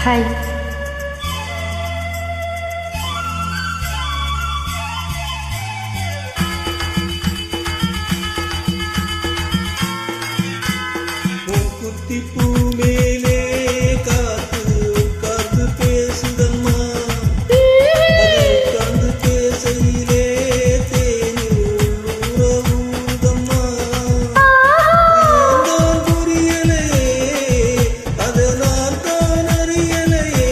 Hi. பூக்குத்தி பூ மேலே காத்து உட்கார்ந்து பேசுதம்மா, உட்கார்ந்து பேசையிலே தேனில் உள்ளூரூதம்மா. நான் புரியலையே, அதை நான் தான் அறியலையே.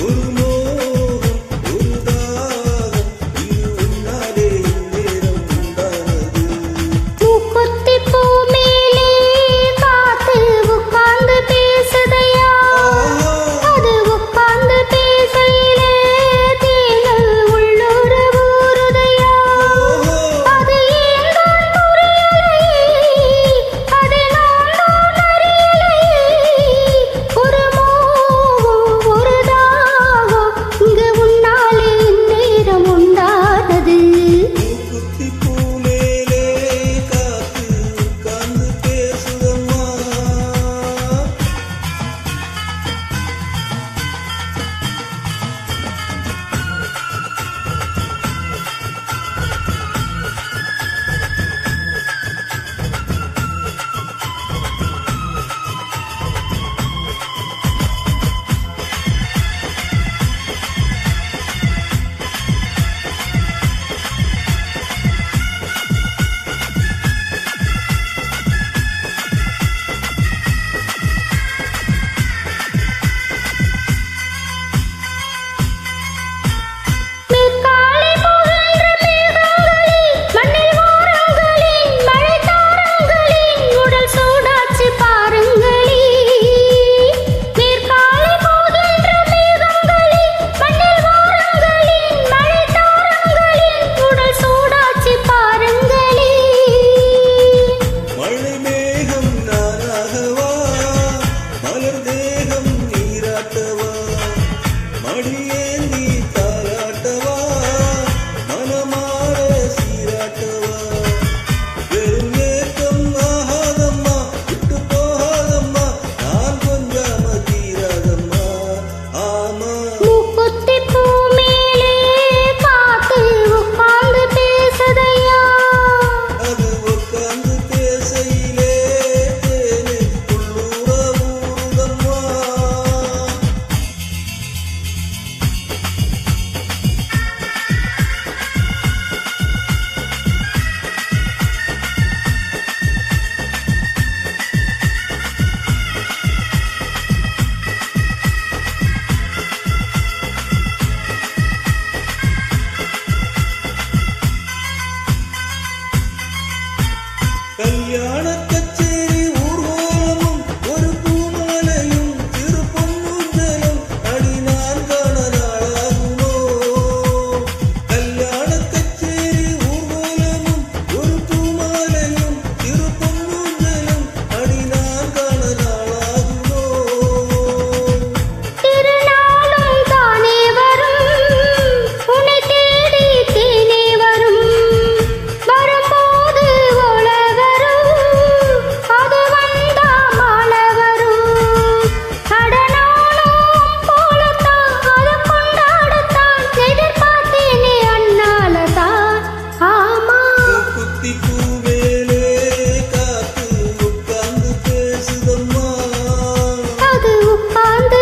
ஒரு மோகம் ஒரு தாகம் இது உன்னாலே இந்நேரம் உண்டானது. பூக்குத்தி பூ மேலே காத்து உட்கார்ந்து பேசுதையா, அது உட்கார்ந்து பேசையிலே தேனல் உள்ளூர ஊறுதையா. அது ஏன் தான் புரியலையே, அதை நான் தான் அறியலையே. ஒரு மோகம் ஒரு தாகம் இங்கு உன்னாலே இந்நேரம் உண்டானது. பூக்குத்தி பூ மேலே காத்து உட்கார்ந்து பேசுதம்மா. மேற்காலை புகழ்ற மேகங்களில் மண்ணில் வாரங்களில் மழைத்தாரங்களில் உடல் சூடாச்சு பாருங்களே. மேற்காலை புகழ்ற மேகங்களில் மண்ணில் வாரங்களில் மழைத்தாரங்களில் உடல் சூடாச்சு பாருங்களே. மழை மேகம் நானாகவா, மலர் தேகம் நீராட்டவா, மடியேந்தி தாராட்டவா, மனமாற சீராட்டவா. வெறும் ஏக்கம் ஆகாதம்மா, விட்டு போகாதம்மா, நான் கொஞ்சாம தீராதம்மா. ஆமா மூக்குத்தி பூ மேலே காத்து உட்கார்ந்து பேசுதையா, அது உட்கார்ந்து பேசையிலே தேனில் உள்ளூர ஊறுதம்மா. கல்யாண கச்சேரி ஊர்வலமும் ஒரு பூமாலையும் திருப்பொன்னூஞ்சலும் அடி நான் காண நாளாகுமோ. கல்யாண கச்சேரி ஊர்வலமும் ஒரு பூமாலையும் திருப்பொன்னூஞ்சலும் அடி நான் காண நாளாகுமோ. திருநாளும் தானே வரும், உன்னை தேடி தேனே வரும். வரும்போது ஒள வரும், அது வந்தா மாலை வரும். அடனானும் போலத்தான் அதை கொண்டாடத்தான் எதிர்பார்த்தேனே அந்நாளதான். ஆமா பூக்குத்தி பூ மேலே காத்து உட்கார்ந்து பேசுதம்மா. அது உட்கார்ந்து